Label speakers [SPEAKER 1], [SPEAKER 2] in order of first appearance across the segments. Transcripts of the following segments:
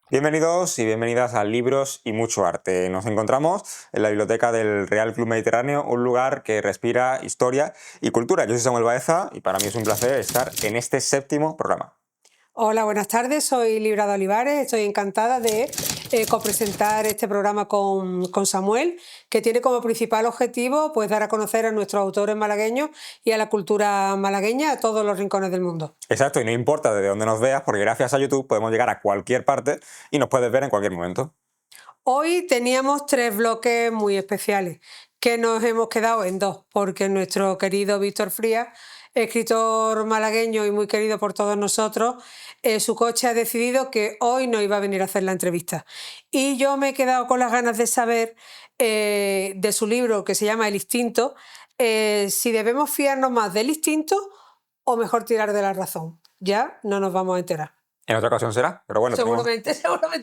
[SPEAKER 1] Bienvenidos y bienvenidas a Libros y Mucho Arte. Nos encontramos en la biblioteca del Real Club Mediterráneo, un lugar que respira historia y cultura. Yo soy Samuel Baeza y para mí es un placer estar en este 7º programa.
[SPEAKER 2] Hola, buenas tardes, soy Librada Olivares, estoy encantada de copresentar este programa con Samuel, que tiene como principal objetivo pues, dar a conocer a nuestros autores malagueños y a la cultura malagueña a todos los rincones del mundo.
[SPEAKER 1] Exacto, y no importa desde dónde nos veas, porque gracias a YouTube podemos llegar a cualquier parte y nos puedes ver en cualquier momento.
[SPEAKER 2] Hoy teníamos 3 bloques muy especiales, que nos hemos quedado en 2, porque nuestro querido Víctor Frías, escritor malagueño y muy querido por todos nosotros, su coche ha decidido que hoy no iba a venir a hacer la entrevista. Y yo me he quedado con las ganas de saber de su libro que se llama El Instinto, si debemos fiarnos más del instinto o mejor tirar de la razón. Ya no nos vamos a enterar.
[SPEAKER 1] En otra ocasión será, pero bueno.
[SPEAKER 2] Seguramente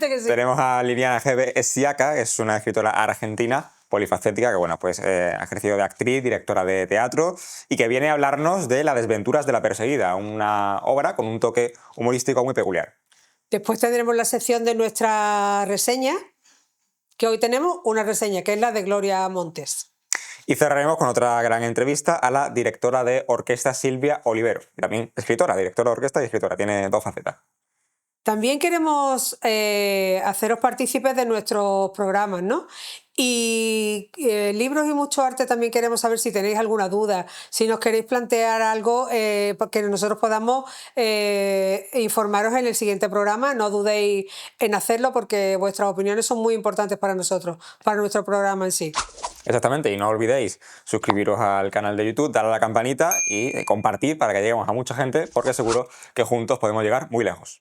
[SPEAKER 2] que sí.
[SPEAKER 1] Tenemos a Liliana G. Esiaca, que es una escritora argentina polifacética que bueno, pues, ha ejercido de actriz, directora de teatro y que viene a hablarnos de Las desventuras de la perseguida, una obra con un toque humorístico muy peculiar.
[SPEAKER 2] Después tendremos la sección de nuestra reseña, que hoy tenemos una reseña, que es la de Gloria Montes.
[SPEAKER 1] Y cerraremos con otra gran entrevista a la directora de orquesta Silvia Olivero, también escritora, directora de orquesta y escritora, tiene 2 facetas.
[SPEAKER 2] También queremos haceros partícipes de nuestros programas, ¿no? Y Libros y Mucho Arte también queremos saber si tenéis alguna duda, si nos queréis plantear algo que nosotros podamos informaros en el siguiente programa. No dudéis en hacerlo porque vuestras opiniones son muy importantes para nosotros, para nuestro programa en sí.
[SPEAKER 1] Exactamente, y no olvidéis suscribiros al canal de YouTube, darle a la campanita y compartir para que lleguemos a mucha gente, porque seguro que juntos podemos llegar muy lejos.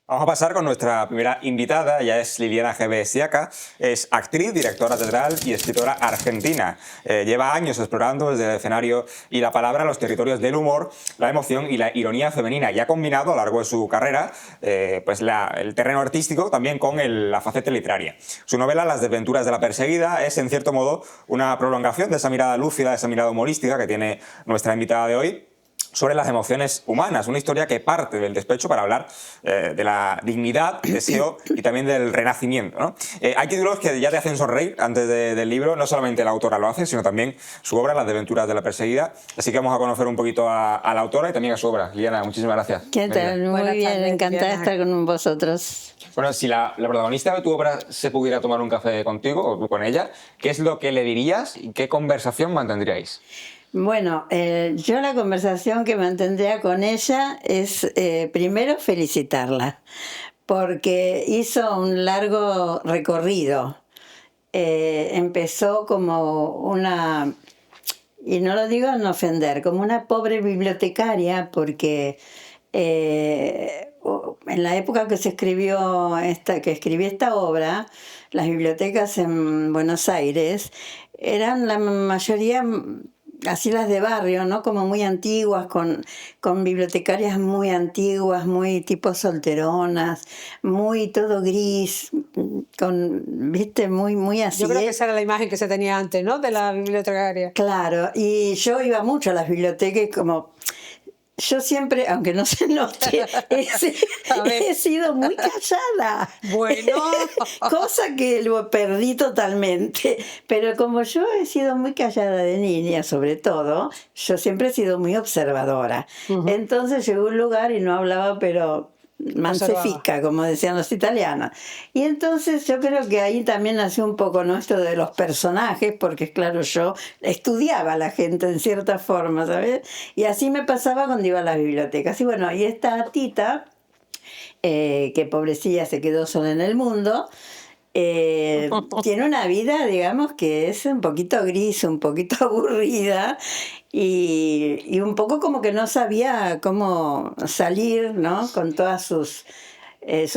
[SPEAKER 1] Vamos a pasar con nuestra primera invitada, ella es Liliana G. Esiaca, es actriz, directora teatral y escritora argentina. Lleva años explorando desde el escenario y la palabra los territorios del humor, la emoción y la ironía femenina y ha combinado a lo largo de su carrera pues el terreno artístico también con la faceta literaria. Su novela Las desventuras de la perseguida es en cierto modo una prolongación de esa mirada lúcida, de esa mirada humorística que tiene nuestra invitada de hoy sobre las emociones humanas, una historia que parte del despecho para hablar de la dignidad, deseo y también del renacimiento, ¿no? Hay títulos que ya te hacen sonreír antes del libro, no solamente la autora lo hace, sino también su obra, Las desventuras de la perseguida, así que vamos a conocer un poquito a la autora y también a su obra. Liliana, muchísimas gracias.
[SPEAKER 3] ¿Qué tal? Muy bien, encantada de estar con vosotros.
[SPEAKER 1] Bueno, si la protagonista de tu obra se pudiera tomar un café contigo o tú con ella, ¿qué es lo que le dirías y qué conversación mantendríais?
[SPEAKER 3] Bueno, yo la conversación que mantendría con ella es primero felicitarla, porque hizo un largo recorrido. Empezó como una, y no lo digo en ofender, como una pobre bibliotecaria, porque en la época que escribí esta obra, las bibliotecas en Buenos Aires eran la mayoría así las de barrio, ¿no? Como muy antiguas, con bibliotecarias muy antiguas, muy tipo solteronas, muy todo gris, viste, muy así.
[SPEAKER 2] Yo creo que esa era la imagen que se tenía antes, ¿no? De la bibliotecaria.
[SPEAKER 3] Claro, y yo iba mucho a las bibliotecas como... Yo siempre, aunque no se note, he sido muy callada.
[SPEAKER 2] Bueno.
[SPEAKER 3] Cosa que lo perdí totalmente. Pero como yo he sido muy callada de niña, sobre todo, yo siempre he sido muy observadora. Entonces llegué a un lugar y no hablaba, pero mansefica, como decían los italianos. Y entonces yo creo que ahí también nació un poco esto de los personajes, porque claro, yo estudiaba a la gente en cierta forma, ¿sabes? Y así me pasaba cuando iba a las bibliotecas. Y bueno, y esta Tita, que pobrecilla se quedó sola en el mundo, tiene una vida, digamos, que es un poquito gris, un poquito aburrida y un poco como que no sabía cómo salir, ¿no? Con todas sus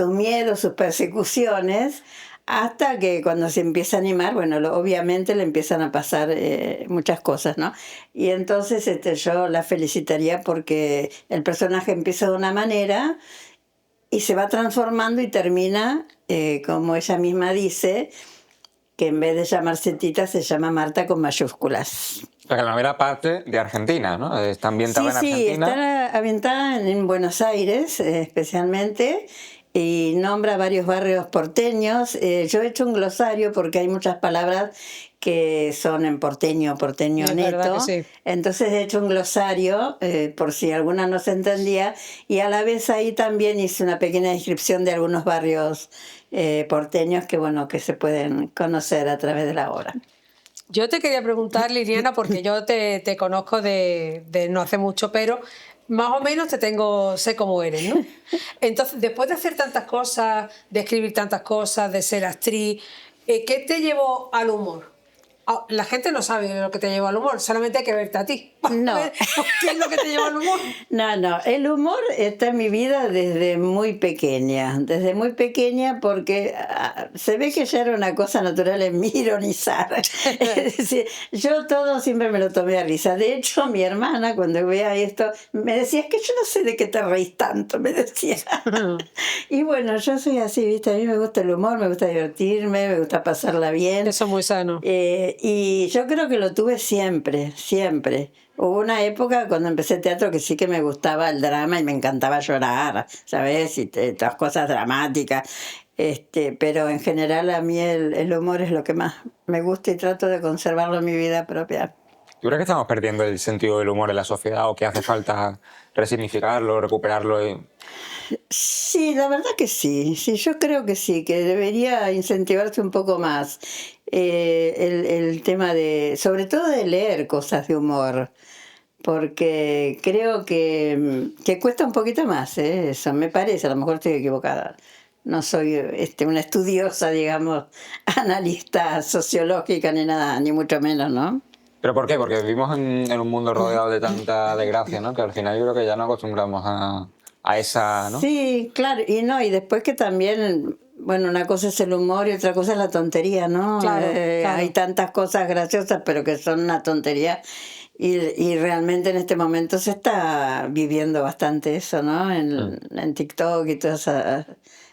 [SPEAKER 3] miedos, sus persecuciones, hasta que cuando se empieza a animar, bueno, obviamente le empiezan a pasar muchas cosas, ¿no? Y entonces yo la felicitaría porque el personaje empieza de una manera y se va transformando y termina, como ella misma dice, que en vez de llamarse Tita se llama Marta con mayúsculas.
[SPEAKER 1] Porque la novela parte de Argentina, ¿no? Está ambientada en Argentina.
[SPEAKER 3] Sí, está ambientada en Buenos Aires, especialmente, y nombra varios barrios porteños. Yo he hecho un glosario porque hay muchas palabras que son en porteño
[SPEAKER 2] Es
[SPEAKER 3] neto.
[SPEAKER 2] verdad que sí.
[SPEAKER 3] Entonces he hecho un glosario por si alguna no se entendía, y a la vez ahí también hice una pequeña descripción de algunos barrios porteños que, bueno, que se pueden conocer a través de la obra.
[SPEAKER 2] Yo te quería preguntar, Liliana, porque yo te conozco de no hace mucho, pero más o menos sé cómo eres, ¿no? Entonces, después de hacer tantas cosas, de escribir tantas cosas, de ser actriz, ¿qué te llevó al humor? La gente no sabe lo que te lleva al humor, solamente hay que verte a ti.
[SPEAKER 3] No.
[SPEAKER 2] ¿Qué es lo que te lleva al humor?
[SPEAKER 3] No, el humor está en mi vida desde muy pequeña, porque se ve que ya era una cosa natural en mí ironizar. Es decir, yo todo siempre me lo tomé a risa. De hecho, mi hermana, cuando veía esto, me decía, es que yo no sé de qué te reís tanto, me decía. Y bueno, yo soy así, ¿viste? A mí me gusta el humor, me gusta divertirme, me gusta pasarla bien.
[SPEAKER 2] Eso es muy sano.
[SPEAKER 3] Y yo creo que lo tuve siempre, siempre. Hubo una época cuando empecé teatro que sí que me gustaba el drama y me encantaba llorar, ¿sabes? Y todas cosas dramáticas. Pero en general a mí el humor es lo que más me gusta y trato de conservarlo en mi vida propia.
[SPEAKER 1] ¿Tú crees que estamos perdiendo el sentido del humor en la sociedad o que hace falta resignificarlo, recuperarlo?
[SPEAKER 3] Sí, la verdad que sí. Sí, yo creo que sí, que debería incentivarse un poco más el tema sobre todo de leer cosas de humor, porque creo que cuesta un poquito más, eso me parece, a lo mejor estoy equivocada. No soy una estudiosa, digamos, analista sociológica ni nada, ni mucho menos, ¿no?
[SPEAKER 1] ¿Pero por qué? Porque vivimos en un mundo rodeado de tanta desgracia, ¿no? Que al final yo creo que ya nos acostumbramos a esa, ¿no?
[SPEAKER 3] Sí, claro, y después que también, bueno, una cosa es el humor y otra cosa es la tontería, ¿no?
[SPEAKER 2] Claro.
[SPEAKER 3] Hay tantas cosas graciosas, pero que son una tontería. Y realmente en este momento se está viviendo bastante eso, ¿no? En TikTok y todos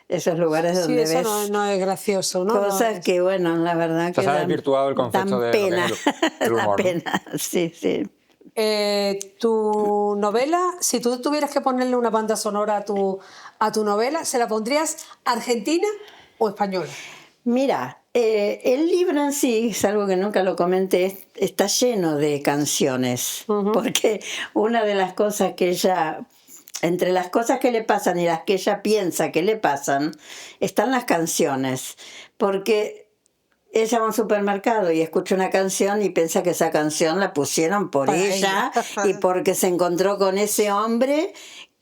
[SPEAKER 3] esos lugares donde
[SPEAKER 2] Sí, eso
[SPEAKER 3] ves
[SPEAKER 2] no es gracioso, ¿no?
[SPEAKER 3] cosas que, bueno, la verdad que
[SPEAKER 1] se ha desvirtuado el concepto de
[SPEAKER 3] pena,
[SPEAKER 1] lo que es el humor,
[SPEAKER 3] la
[SPEAKER 1] ¿no?
[SPEAKER 3] pena, sí.
[SPEAKER 2] Tu novela, si tú tuvieras que ponerle una banda sonora a tu novela, ¿se la pondrías argentina o española?
[SPEAKER 3] Mira, el libro en sí, es algo que nunca lo comenté, está lleno de canciones, porque una de las cosas que ella, entre las cosas que le pasan y las que ella piensa que le pasan, están las canciones, porque ella va a un supermercado y escucha una canción y piensa que esa canción la pusieron por
[SPEAKER 2] Para
[SPEAKER 3] ella
[SPEAKER 2] ella.
[SPEAKER 3] y porque se encontró con ese hombre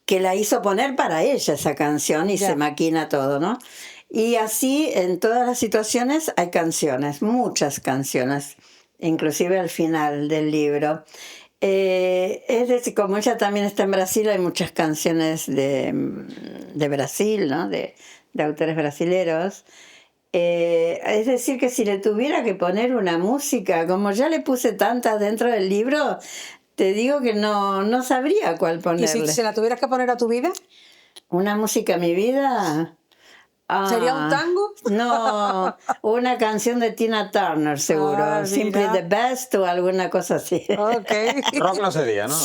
[SPEAKER 3] que la hizo poner para ella esa canción y
[SPEAKER 2] Ya.
[SPEAKER 3] se maquina todo, ¿no? Y así en todas las situaciones hay canciones, muchas canciones, inclusive al final del libro. Es decir, como ella también está en Brasil, hay muchas canciones de Brasil, ¿no? De autores brasileros. Es decir, que si le tuviera que poner una música, como ya le puse tantas dentro del libro, te digo que no sabría cuál
[SPEAKER 2] ¿Y
[SPEAKER 3] ponerle.
[SPEAKER 2] si se la tuvieras que poner a tu vida?
[SPEAKER 3] ¿Una música a mi vida?
[SPEAKER 2] ¿Sería un tango?
[SPEAKER 3] No, una canción de Tina Turner, seguro.
[SPEAKER 2] Ah,
[SPEAKER 3] Simply
[SPEAKER 2] mira.
[SPEAKER 3] the Best o alguna cosa así.
[SPEAKER 2] Ok.
[SPEAKER 1] Rock no sería, ¿no?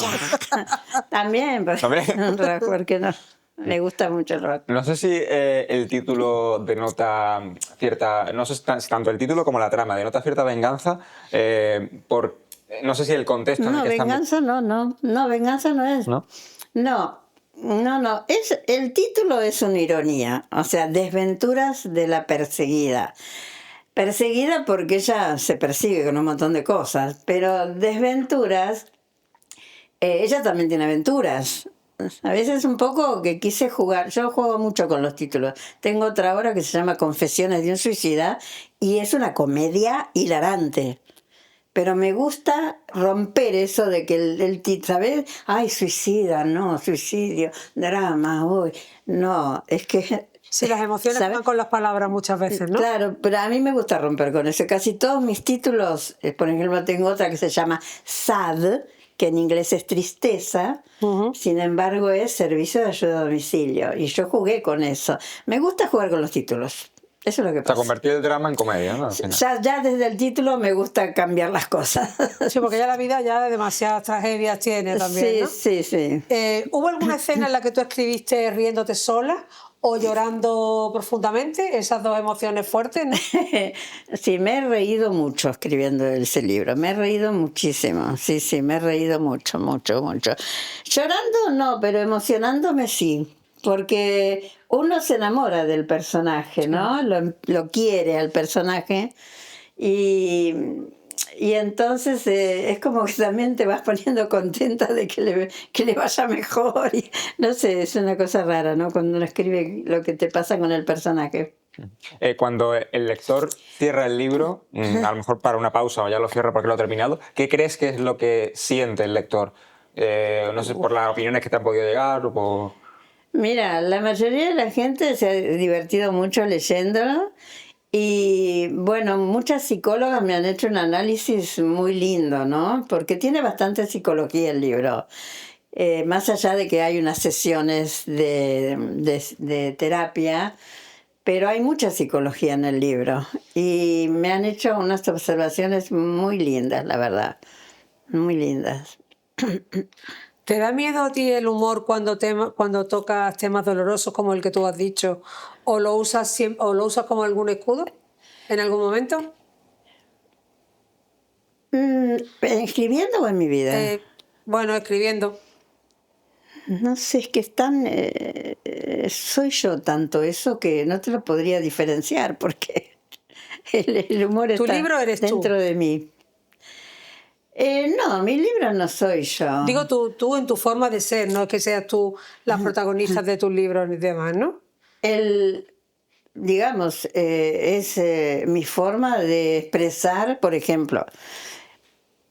[SPEAKER 3] También, pues,
[SPEAKER 1] ¿También?
[SPEAKER 3] un rock, ¿por qué no? Me gusta mucho el rock.
[SPEAKER 1] No sé si el título denota cierta... No sé si tanto el título como la trama denota cierta venganza no sé si el contexto en el
[SPEAKER 3] No,
[SPEAKER 1] que
[SPEAKER 3] venganza no, venganza no es.
[SPEAKER 1] ¿No?
[SPEAKER 3] No. El título es una ironía, o sea, Desventuras de la perseguida. Perseguida porque ella se persigue con un montón de cosas, pero desventuras, ella también tiene aventuras. A veces un poco que quise jugar, yo juego mucho con los títulos. Tengo otra obra que se llama Confesiones de un suicida y es una comedia hilarante. Pero me gusta romper eso de que el ¿sabes? Ay, suicida, no, suicidio, drama, uy. No, es que
[SPEAKER 2] Sí, las emociones
[SPEAKER 3] ¿sabes?
[SPEAKER 2] van con las palabras muchas veces, ¿no?
[SPEAKER 3] Claro, pero a mí me gusta romper con eso. Casi todos mis títulos, por ejemplo, tengo otra que se llama SAD, que en inglés es tristeza, sin embargo es servicio de ayuda a domicilio. Y yo jugué con eso. Me gusta jugar con los títulos. Eso es lo que
[SPEAKER 1] O sea,
[SPEAKER 3] pasa.
[SPEAKER 1] convertir el drama en comedia, ¿no? Al final.
[SPEAKER 3] Ya desde el título me gusta cambiar las cosas.
[SPEAKER 2] Sí, porque ya la vida ya demasiadas tragedias tiene también,
[SPEAKER 3] Sí,
[SPEAKER 2] ¿no?
[SPEAKER 3] sí, sí.
[SPEAKER 2] ¿Hubo alguna escena en la que tú escribiste riéndote sola o llorando profundamente? Esas dos emociones fuertes, ¿no?
[SPEAKER 3] Sí, me he reído mucho escribiendo ese libro, me he reído muchísimo, sí, sí, me he reído mucho, mucho, mucho. Llorando no, pero emocionándome sí, porque uno se enamora del personaje, ¿no? Lo quiere al personaje y, y entonces es como que también te vas poniendo contenta de que le vaya mejor. Y, no sé, es una cosa rara, ¿no? Cuando uno escribe lo que te pasa con el personaje.
[SPEAKER 1] Cuando el lector cierra el libro, a lo mejor para una pausa o ya lo cierra porque lo ha terminado, ¿qué crees que es lo que siente el lector? No sé, por las opiniones que te han podido llegar o por...
[SPEAKER 3] Mira, la mayoría de la gente se ha divertido mucho leyéndolo y bueno, muchas psicólogas me han hecho un análisis muy lindo, ¿no? Porque tiene bastante psicología el libro. Más allá de que hay unas sesiones de terapia, pero hay mucha psicología en el libro y me han hecho unas observaciones muy lindas, la verdad, muy lindas.
[SPEAKER 2] ¿Te da miedo a ti el humor cuando tocas temas dolorosos como el que tú has dicho? ¿O lo usas, o lo usas como algún escudo en algún momento?
[SPEAKER 3] ¿Escribiendo o en mi vida?
[SPEAKER 2] Bueno, escribiendo.
[SPEAKER 3] No sé, es que es tan... soy yo tanto eso que no te lo podría diferenciar porque el humor
[SPEAKER 2] Tu
[SPEAKER 3] está
[SPEAKER 2] libro eres
[SPEAKER 3] dentro
[SPEAKER 2] tú.
[SPEAKER 3] de mí. No, mi libro no soy yo.
[SPEAKER 2] Digo tú en tu forma de ser, no es que seas tú las protagonistas de tus libros ni demás, ¿no?
[SPEAKER 3] Digamos, es mi forma de expresar, por ejemplo,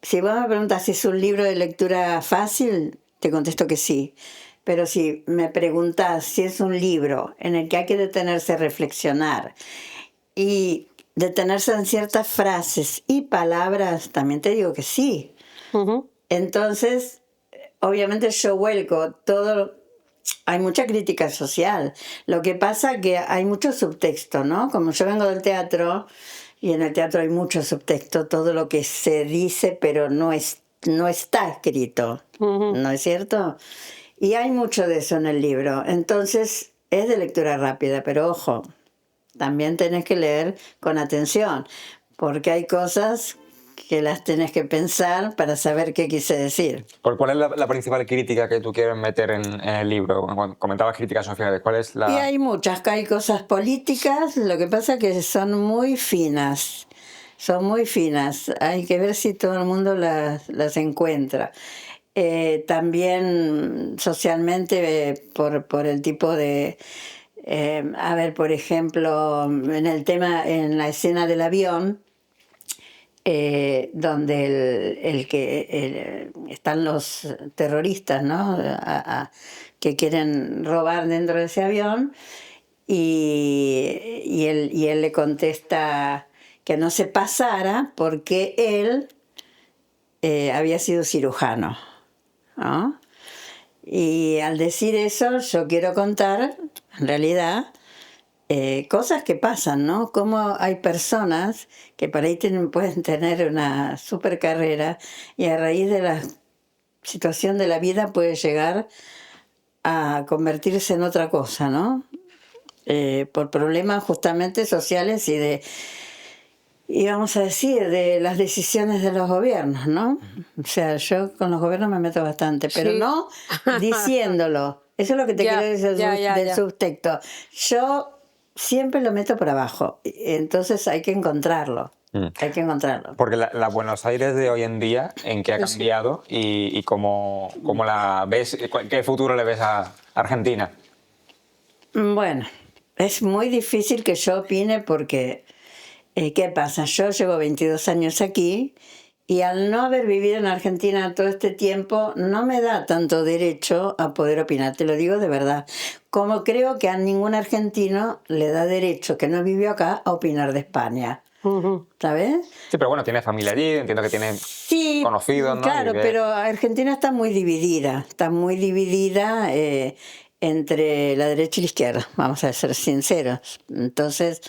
[SPEAKER 3] si vos me preguntas si es un libro de lectura fácil, te contesto que sí. Pero si me preguntas si es un libro en el que hay que detenerse a reflexionar y detenerse en ciertas frases y palabras, también te digo que sí. Entonces, obviamente yo vuelco todo. Hay mucha crítica social. Lo que pasa que hay mucho subtexto, ¿no? Como yo vengo del teatro, y en el teatro hay mucho subtexto, todo lo que se dice, pero no está escrito, ¿no es cierto? Y hay mucho de eso en el libro. Entonces, es de lectura rápida, pero ojo, también tenés que leer con atención, porque hay cosas que las tenés que pensar para saber qué quise decir.
[SPEAKER 1] ¿Cuál es la principal crítica que tú quieres meter en el libro? Cuando comentabas críticas sociales, ¿cuál es
[SPEAKER 3] Y
[SPEAKER 1] la...?
[SPEAKER 3] hay muchas, hay cosas políticas, lo que pasa es que son muy finas, hay que ver si todo el mundo las encuentra. También socialmente por el tipo de... a ver, por ejemplo, en la escena del avión, donde están los terroristas, ¿no? Que quieren robar dentro de ese avión y él le contesta que no se pasara porque él había sido cirujano, ¿no? Y al decir eso yo quiero contar, en realidad, cosas que pasan, ¿no? Cómo hay personas que por ahí pueden tener una super carrera y a raíz de la situación de la vida puede llegar a convertirse en otra cosa, ¿no? Por problemas justamente sociales y vamos a decir, de las decisiones de los gobiernos, ¿no? O sea, yo con los gobiernos me meto bastante, pero
[SPEAKER 2] Sí.
[SPEAKER 3] no diciéndolo. Eso es lo que te quiero decir del subtexto. Yo siempre lo meto por abajo, entonces hay que encontrarlo. Hay que encontrarlo.
[SPEAKER 1] Porque la Buenos Aires de hoy en día, ¿en qué ha cambiado y cómo la ves? ¿Qué futuro le ves a Argentina?
[SPEAKER 3] Bueno, es muy difícil que yo opine porque, ¿qué pasa? Yo llevo 22 años aquí Y al no haber vivido en Argentina todo este tiempo, no me da tanto derecho a poder opinar, te lo digo de verdad. Como creo que a ningún argentino le da derecho, que no vivió acá, a opinar de España. ¿Sabes?
[SPEAKER 1] Sí, pero bueno, tiene familia allí, entiendo que tiene
[SPEAKER 3] Sí,
[SPEAKER 1] conocidos, ¿no?
[SPEAKER 3] claro,
[SPEAKER 1] Y que-
[SPEAKER 3] pero Argentina está muy dividida entre la derecha y la izquierda, vamos a ser sinceros. Entonces,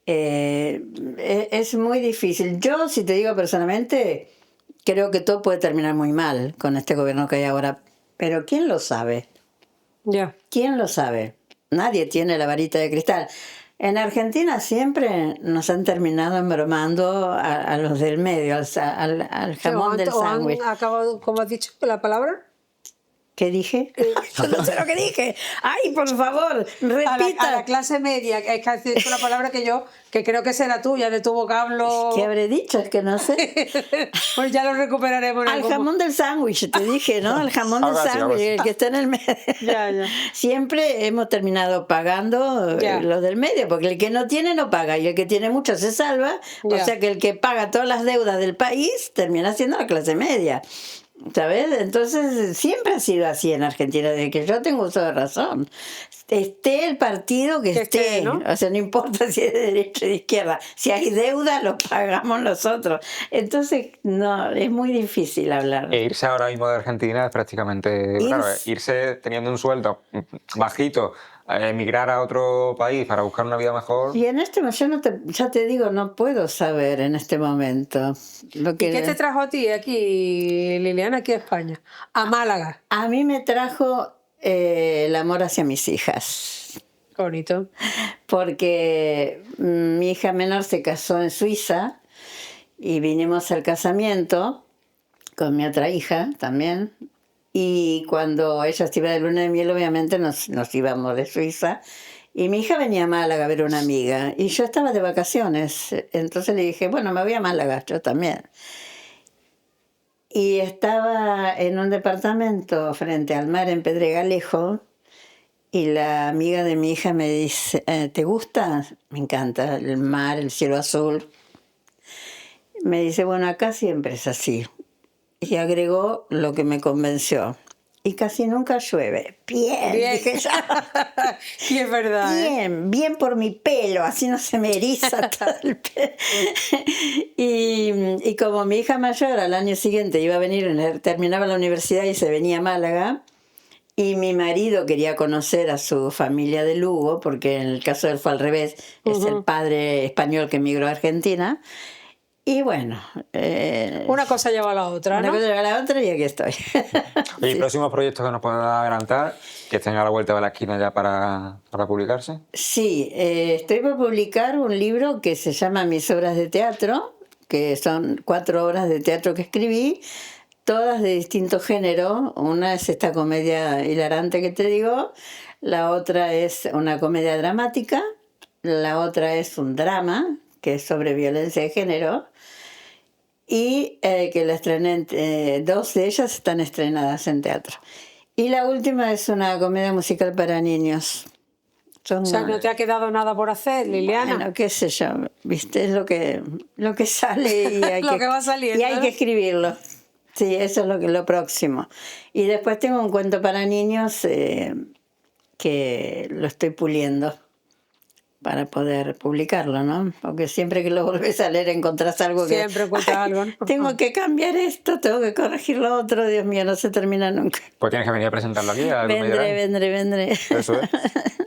[SPEAKER 3] es muy difícil. Yo, si te digo personalmente, creo que todo puede terminar muy mal con este gobierno que hay ahora, pero ¿quién lo sabe?
[SPEAKER 2] Ya.
[SPEAKER 3] ¿Quién lo sabe? Nadie tiene la varita de cristal. En Argentina siempre nos han terminado embromando a los del medio, al jamón del
[SPEAKER 2] O han
[SPEAKER 3] sándwich.
[SPEAKER 2] acabado, como has dicho, la palabra.
[SPEAKER 3] ¿Qué dije? Yo no sé lo que dije. Ay, por favor,
[SPEAKER 2] A
[SPEAKER 3] repita.
[SPEAKER 2] la clase media, es que has dicho una palabra que creo que será tuya, de tu vocablo.
[SPEAKER 3] ¿Qué habré dicho? Es que no sé.
[SPEAKER 2] Pues ya lo recuperaremos en
[SPEAKER 3] Al
[SPEAKER 2] algún
[SPEAKER 3] jamón del sándwich, te dije, ¿no? El jamón del
[SPEAKER 1] Algo así, algo
[SPEAKER 3] sándwich,
[SPEAKER 1] así.
[SPEAKER 3] el que está en el medio.
[SPEAKER 2] Ya, ya.
[SPEAKER 3] Siempre hemos terminado pagando
[SPEAKER 2] Ya.
[SPEAKER 3] los del medio, porque el que no tiene no paga y el que tiene mucho se salva. O
[SPEAKER 2] Ya.
[SPEAKER 3] sea que el que paga todas las deudas del país termina siendo la clase media. ¿Sabes? Entonces siempre ha sido así en Argentina, desde que yo tengo uso de razón. Esté el partido que esté,
[SPEAKER 2] ¿no?
[SPEAKER 3] O sea, no importa si es de derecha o de izquierda. Si hay deuda, lo pagamos nosotros. Entonces, no, es muy difícil hablar.
[SPEAKER 1] E irse ahora mismo de Argentina es prácticamente, claro, irse teniendo un sueldo bajito, emigrar a otro país para buscar una vida mejor.
[SPEAKER 3] Y en este momento, ya te digo, no puedo saber en este momento. Lo que
[SPEAKER 2] ¿Y qué te trajo a ti aquí, Liliana, aquí a España? A Málaga.
[SPEAKER 3] a mí me trajo el amor hacia mis hijas.
[SPEAKER 2] Qué bonito.
[SPEAKER 3] Porque mi hija menor se casó en Suiza y vinimos al casamiento con mi otra hija también. Y cuando ella se iba de luna de miel, obviamente nos íbamos de Suiza. Y mi hija venía a Málaga a ver a una amiga. Y yo estaba de vacaciones. Entonces le dije, bueno, me voy a Málaga, yo también. Y estaba en un departamento frente al mar en Pedregalejo. Y la amiga de mi hija me dice, ¿te gusta? Me encanta el mar, el cielo azul. Me dice, bueno, acá siempre es así. Y agregó lo que me convenció. Y casi nunca llueve. Bien,
[SPEAKER 2] Bien.
[SPEAKER 3] dije yo.
[SPEAKER 2] Y es verdad, ¿eh?
[SPEAKER 3] Bien, bien por mi pelo, así no se me eriza todo el pelo. Y como mi hija mayor al año siguiente iba a venir, terminaba la universidad y se venía a Málaga, y mi marido quería conocer a su familia de Lugo, porque en el caso de él fue al revés, es el padre español que emigró a Argentina. Y bueno,
[SPEAKER 2] Una cosa lleva a la otra,
[SPEAKER 3] una
[SPEAKER 2] ¿no?
[SPEAKER 3] cosa lleva a la otra y aquí estoy.
[SPEAKER 1] ¿Y próximos proyectos que nos puedan adelantar, que estén a la vuelta de la esquina ya para publicarse?
[SPEAKER 3] Sí, estoy por publicar un libro que se llama Mis obras de teatro, que son 4 obras de teatro que escribí, todas de distinto género. Una es esta comedia hilarante que te digo, la otra es una comedia dramática, la otra es un drama, que es sobre violencia de género, y que la estrené, 2 de ellas están estrenadas en teatro. Y la última es una comedia musical para niños.
[SPEAKER 2] O sea, no te ha quedado nada por hacer, Liliana.
[SPEAKER 3] Bueno, qué sé yo, viste, es lo que sale y hay
[SPEAKER 2] Lo que va saliendo,
[SPEAKER 3] y hay
[SPEAKER 2] ¿no?
[SPEAKER 3] que escribirlo. Sí, eso es lo próximo. Y después tengo un cuento para niños que lo estoy puliendo para poder publicarlo, ¿no? Porque siempre que lo volvés a leer encontrás algo que...
[SPEAKER 2] Siempre encuentras algo, ¿no?
[SPEAKER 3] Tengo que cambiar esto, tengo que corregir lo otro, Dios mío, no se termina nunca.
[SPEAKER 1] Pues tienes que venir a presentarlo aquí. A
[SPEAKER 3] Vendré.
[SPEAKER 1] Eso es.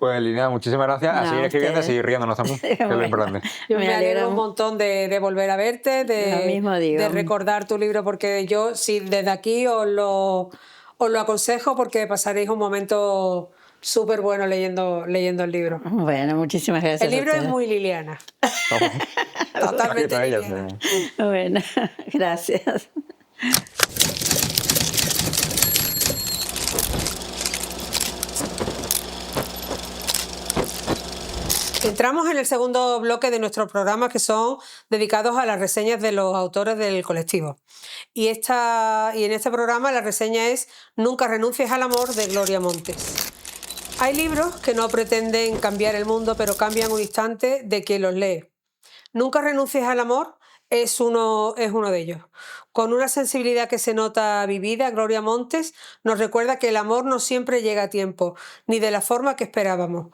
[SPEAKER 1] Pues Liliana, muchísimas gracias. A
[SPEAKER 3] No,
[SPEAKER 1] seguir escribiendo, a
[SPEAKER 3] ustedes.
[SPEAKER 1] seguir riéndonos también, que es lo
[SPEAKER 3] Bueno.
[SPEAKER 1] importante.
[SPEAKER 2] Yo
[SPEAKER 3] Me
[SPEAKER 2] me alegro
[SPEAKER 3] alegra
[SPEAKER 2] un montón de volver a verte,
[SPEAKER 3] Lo mismo digo.
[SPEAKER 2] de recordar tu libro, porque yo sí, desde aquí os lo aconsejo, porque pasaréis un momento súper bueno leyendo el libro.
[SPEAKER 3] Bueno, muchísimas gracias.
[SPEAKER 2] El libro
[SPEAKER 3] a
[SPEAKER 2] es
[SPEAKER 3] ustedes.
[SPEAKER 2] muy Liliana.
[SPEAKER 1] Aquí
[SPEAKER 2] Totalmente
[SPEAKER 1] está ella,
[SPEAKER 2] Liliana.
[SPEAKER 1] sí.
[SPEAKER 3] Bueno, gracias.
[SPEAKER 2] Entramos en el segundo bloque de nuestros programas, que son dedicados a las reseñas de los autores del colectivo. Y en este programa la reseña es Nunca renuncies al amor, de Gloria Montes. Hay libros que no pretenden cambiar el mundo, pero cambian un instante de quien los lee. Nunca renuncies al amor es uno de ellos. Con una sensibilidad que se nota vivida, Gloria Montes nos recuerda que el amor no siempre llega a tiempo, ni de la forma que esperábamos,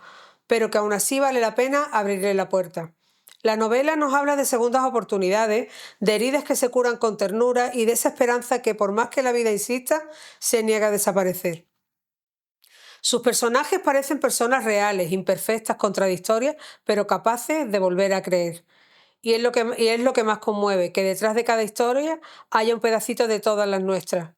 [SPEAKER 2] pero que aún así vale la pena abrirle la puerta. La novela nos habla de segundas oportunidades, de heridas que se curan con ternura y de esa esperanza que, por más que la vida insista, se niega a desaparecer. Sus personajes parecen personas reales, imperfectas, contradictorias, pero capaces de volver a creer. Y es lo que más conmueve, que detrás de cada historia haya un pedacito de todas las nuestras.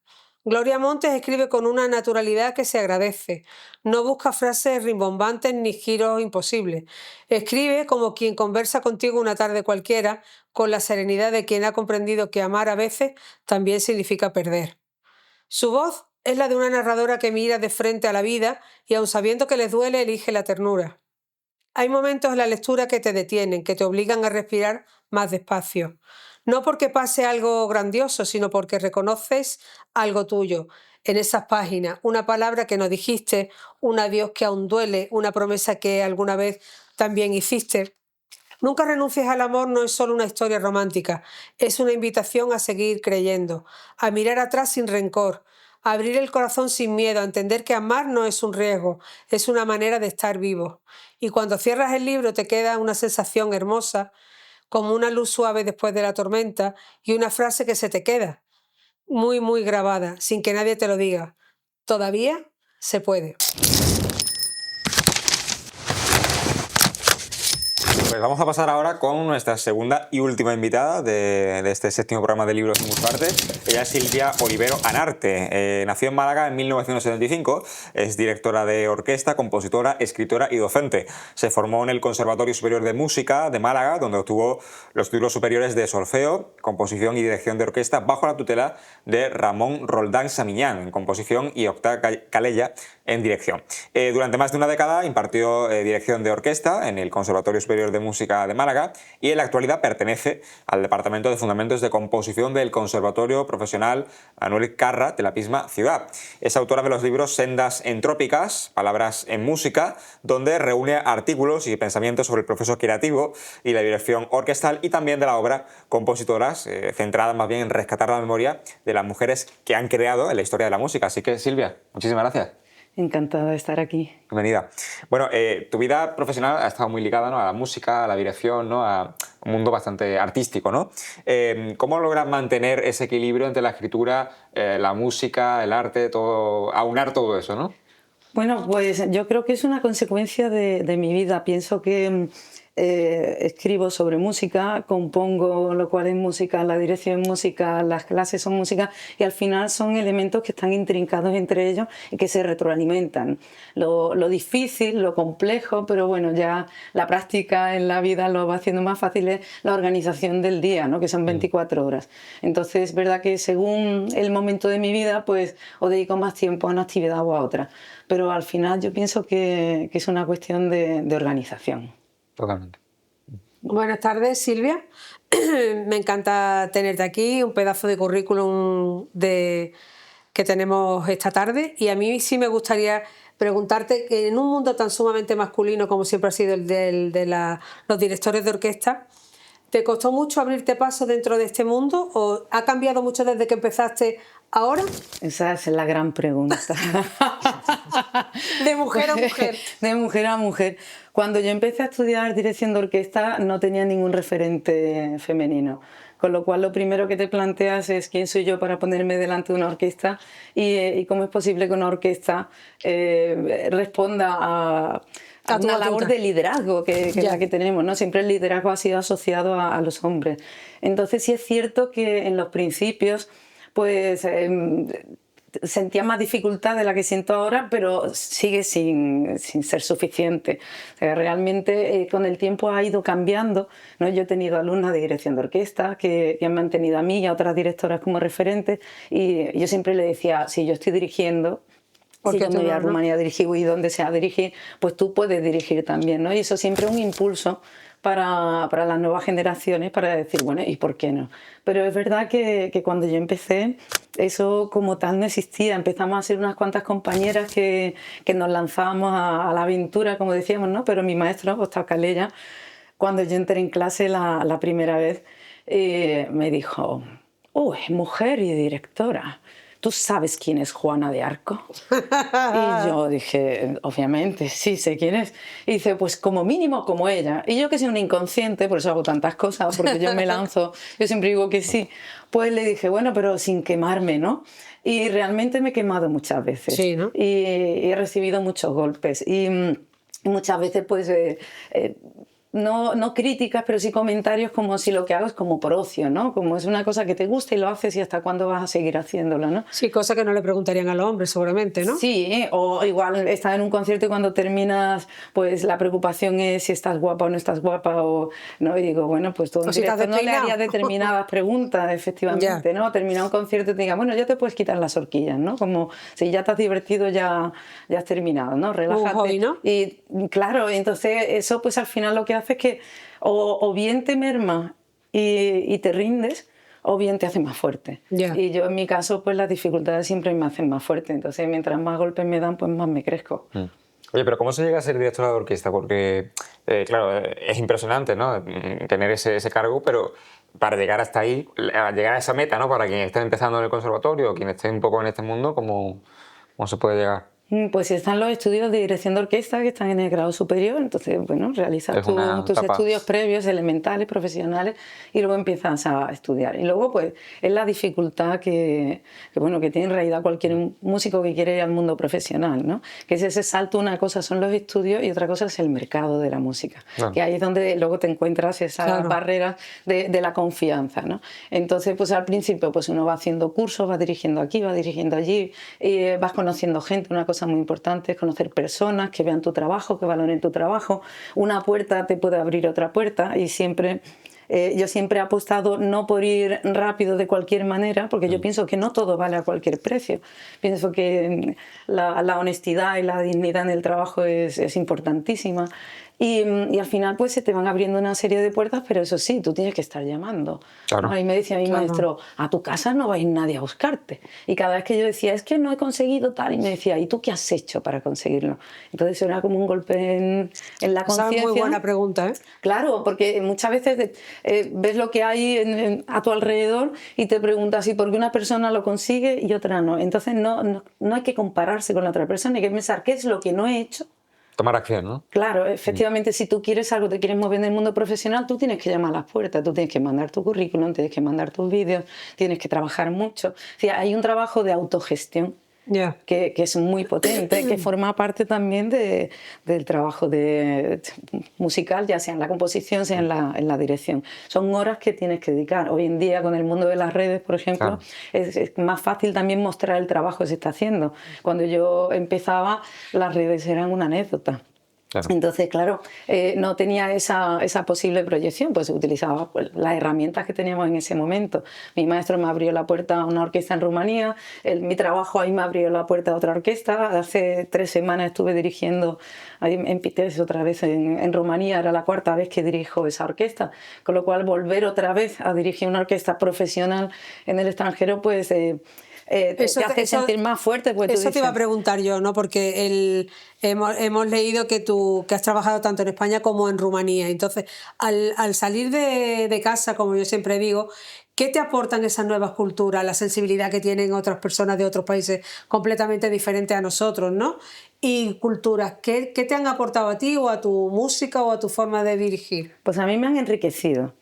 [SPEAKER 2] Gloria Montes escribe con una naturalidad que se agradece. No busca frases rimbombantes ni giros imposibles. Escribe como quien conversa contigo una tarde cualquiera, con la serenidad de quien ha comprendido que amar a veces también significa perder. Su voz es la de una narradora que mira de frente a la vida y, aun sabiendo que les duele, elige la ternura. Hay momentos en la lectura que te detienen, que te obligan a respirar más despacio. No porque pase algo grandioso, sino porque reconoces algo tuyo en esas páginas, una palabra que no dijiste, un adiós que aún duele, una promesa que alguna vez también hiciste. Nunca renuncies al amor no es solo una historia romántica, es una invitación a seguir creyendo, a mirar atrás sin rencor, a abrir el corazón sin miedo, a entender que amar no es un riesgo, es una manera de estar vivo. Y cuando cierras el libro te queda una sensación hermosa, como una luz suave después de la tormenta y una frase que se te queda, muy, muy grabada, sin que nadie te lo diga. Todavía se puede.
[SPEAKER 1] Pues vamos a pasar ahora con nuestra segunda y última invitada de este séptimo programa de Libros en Musparte. Ella es Silvia Olivero Anarte. Nació en Málaga en 1975, es directora de orquesta, compositora, escritora y docente. Se formó en el Conservatorio Superior de Música de Málaga, donde obtuvo los títulos superiores de solfeo, composición y dirección de orquesta bajo la tutela de Ramón Roldán Samiñán en composición y Octavio Calella en dirección. Durante más de una década impartió dirección de orquesta en el Conservatorio Superior de Música de Málaga y en la actualidad pertenece al Departamento de Fundamentos de Composición del Conservatorio Profesional Manuel Carra de la misma ciudad. Es autora de los libros Sendas Entrópicas, Palabras en Música, donde reúne artículos y pensamientos sobre el proceso creativo y la dirección orquestal, y también de la obra Compositoras, centrada más bien en rescatar la memoria de las mujeres que han creado en la historia de la música. Así que, Silvia, muchísimas gracias.
[SPEAKER 4] Encantada de estar aquí.
[SPEAKER 1] Bienvenida. Bueno, tu vida profesional ha estado muy ligada, ¿no?, a la música, a la dirección, ¿no?, a un mundo bastante artístico, ¿no? ¿Cómo logras mantener ese equilibrio entre la escritura, la música, el arte, todo, aunar todo eso, ¿no?
[SPEAKER 4] Bueno, pues yo creo que es una consecuencia de mi vida. Pienso que escribo sobre música, compongo lo cual es música, la dirección es música, las clases son música, y al final son elementos que están intrincados entre ellos y que se retroalimentan. Lo difícil, lo complejo, pero bueno, ya la práctica en la vida lo va haciendo más fácil, es la organización del día, ¿no?, que son 24 horas. Entonces es verdad que según el momento de mi vida, pues o dedico más tiempo a una actividad o a otra, pero al final yo pienso que es una cuestión de organización.
[SPEAKER 1] Totalmente.
[SPEAKER 2] Buenas tardes, Silvia. Me encanta tenerte aquí, un pedazo de currículum que tenemos esta tarde, y a mí sí me gustaría preguntarte que en un mundo tan sumamente masculino como siempre ha sido el de los directores de orquesta, ¿te costó mucho abrirte paso dentro de este mundo o ha cambiado mucho desde que empezaste ahora?
[SPEAKER 4] Esa es la gran pregunta.
[SPEAKER 2] De mujer a mujer.
[SPEAKER 4] De mujer a mujer. Cuando yo empecé a estudiar dirección de orquesta no tenía ningún referente femenino, con lo cual lo primero que te planteas es quién soy yo para ponerme delante de una orquesta y cómo es posible que una orquesta responda a una labor de liderazgo que es la que tenemos, ¿no? Siempre el liderazgo ha sido asociado a los hombres. Entonces sí es cierto que en los principios pues sentía más dificultad de la que siento ahora, pero sigue sin ser suficiente. O sea, realmente con el tiempo ha ido cambiando, ¿no? Yo he tenido alumnas de dirección de orquesta que han mantenido a mí y a otras directoras como referentes, y yo siempre le decía, si yo estoy dirigiendo, si yo me voy a Rumanía a dirigir y donde sea a dirigir, pues tú puedes dirigir también, ¿no? Y eso siempre es un impulso para las nuevas generaciones, para decir, bueno, ¿y por qué no? Pero es verdad que cuando yo empecé, eso como tal no existía. Empezamos a ser unas cuantas compañeras que nos lanzábamos a la aventura, como decíamos, ¿no? Pero mi maestro, Octavio Calella, cuando yo entré en clase la primera vez, me dijo, es mujer y directora. ¿Tú sabes quién es Juana de Arco? Y yo dije, obviamente, sí, sé quién es. Y dice, pues como mínimo como ella. Y yo que soy un inconsciente, por eso hago tantas cosas, porque yo me lanzo, yo siempre digo que sí. Pues le dije, bueno, pero sin quemarme, ¿no? Y realmente me he quemado muchas veces.
[SPEAKER 2] Sí, ¿no?
[SPEAKER 4] Y he recibido muchos golpes. Y muchas veces, pues... no críticas, pero sí comentarios como si lo que hago es como por ocio, ¿no? Como es una cosa que te gusta y lo haces y hasta cuándo vas a seguir haciéndolo, ¿no?
[SPEAKER 2] Sí, cosa que no le preguntarían a los hombres, seguramente, ¿no?
[SPEAKER 4] Sí, o igual estar en un concierto y cuando terminas, pues la preocupación es si estás guapa o no estás guapa, o no, y digo, bueno, pues todo
[SPEAKER 2] O si estás
[SPEAKER 4] no le
[SPEAKER 2] despeinado.
[SPEAKER 4] haría determinadas preguntas, efectivamente,
[SPEAKER 2] Ya.
[SPEAKER 4] ¿no? Terminar un concierto y te diga, bueno, ya te puedes quitar las horquillas, ¿no? Como si ya te has divertido, ya has terminado, ¿no? Relájate.
[SPEAKER 2] hobby, ¿no?
[SPEAKER 4] Y claro, entonces eso pues al final lo que hace es que o bien te merma y te rindes, o bien te hace más fuerte.
[SPEAKER 2] Ya.
[SPEAKER 4] Y yo en mi caso, pues las dificultades siempre me hacen más fuerte. Entonces, mientras más golpes me dan, pues más me crezco.
[SPEAKER 1] Oye, pero ¿cómo se llega a ser directora de orquesta? Porque, claro, es impresionante, ¿no? Tener ese cargo, pero para llegar hasta ahí, a llegar a esa meta, ¿no? Para quien esté empezando en el conservatorio o quien esté un poco en este mundo, ¿cómo se puede llegar?
[SPEAKER 4] Pues están los estudios de dirección de orquesta que están en el grado superior, entonces, bueno, realizas
[SPEAKER 1] Es una
[SPEAKER 4] tus
[SPEAKER 1] etapa.
[SPEAKER 4] estudios previos, elementales, profesionales, y luego empiezas a estudiar. Y luego, pues, es la dificultad que tiene en realidad cualquier músico que quiere ir al mundo profesional, ¿no? Que es ese salto, una cosa son los estudios y otra cosa es el mercado de la música,
[SPEAKER 1] Claro.
[SPEAKER 4] que ahí es donde luego te encuentras esas
[SPEAKER 2] Claro.
[SPEAKER 4] barreras de la confianza, ¿no? Entonces, pues al principio, pues uno va haciendo cursos, va dirigiendo aquí, va dirigiendo allí, y vas conociendo gente, una cosa muy importante es conocer personas que vean tu trabajo, que valoren tu trabajo. Una puerta te puede abrir otra puerta y siempre... yo siempre he apostado no por ir rápido de cualquier manera, porque yo pienso que no todo vale a cualquier precio. Pienso que la honestidad y la dignidad en el trabajo es importantísima. Y al final pues se te van abriendo una serie de puertas, pero eso sí, tú tienes que estar llamando.
[SPEAKER 1] Claro.
[SPEAKER 4] Ahí me decía mi maestro, a tu casa no va a ir nadie a buscarte. Y cada vez que yo decía, es que no he conseguido tal, y me decía, ¿y tú qué has hecho para conseguirlo? Entonces era como un golpe en la
[SPEAKER 2] Esa
[SPEAKER 4] conciencia.
[SPEAKER 2] es muy buena pregunta, ¿eh?
[SPEAKER 4] Claro, porque muchas veces ves lo que hay a tu alrededor y te preguntas, ¿y por qué una persona lo consigue y otra no? Entonces no hay que compararse con la otra persona, hay que pensar qué es lo que no he hecho.
[SPEAKER 1] Tomar acción, ¿no?
[SPEAKER 4] Claro, efectivamente, si tú quieres algo, te quieres mover en el mundo profesional, tú tienes que llamar a las puertas, tú tienes que mandar tu currículum, tienes que mandar tus vídeos, tienes que trabajar mucho. O sea, hay un trabajo de autogestión
[SPEAKER 2] Ya.
[SPEAKER 4] que es muy potente, que forma parte también del trabajo musical, ya sea en la composición, sea en la dirección. Son horas que tienes que dedicar. Hoy en día, con el mundo de las redes, por ejemplo,
[SPEAKER 1] Claro.
[SPEAKER 4] es más fácil también mostrar el trabajo que se está haciendo. Cuando yo empezaba, las redes eran una anécdota.
[SPEAKER 1] Claro.
[SPEAKER 4] Entonces, claro, no tenía esa posible proyección, pues utilizaba pues, las herramientas que teníamos en ese momento. Mi maestro me abrió la puerta a una orquesta en Rumanía, mi trabajo ahí me abrió la puerta a otra orquesta. Hace 3 semanas estuve dirigiendo ahí en Pitești otra vez en Rumanía, era la 4ª vez que dirijo esa orquesta, con lo cual volver otra vez a dirigir una orquesta profesional en el extranjero, pues... te hace sentir más fuerte. Pues
[SPEAKER 2] eso te iba a preguntar yo, ¿no? Porque hemos leído que has trabajado tanto en España como en Rumanía. Entonces, al salir de casa, como yo siempre digo, ¿qué te aportan esas nuevas culturas, la sensibilidad que tienen otras personas de otros países completamente diferentes a nosotros, ¿no? Y culturas, ¿qué te han aportado a ti o a tu música o a tu forma de dirigir?
[SPEAKER 4] Pues a mí me han enriquecido.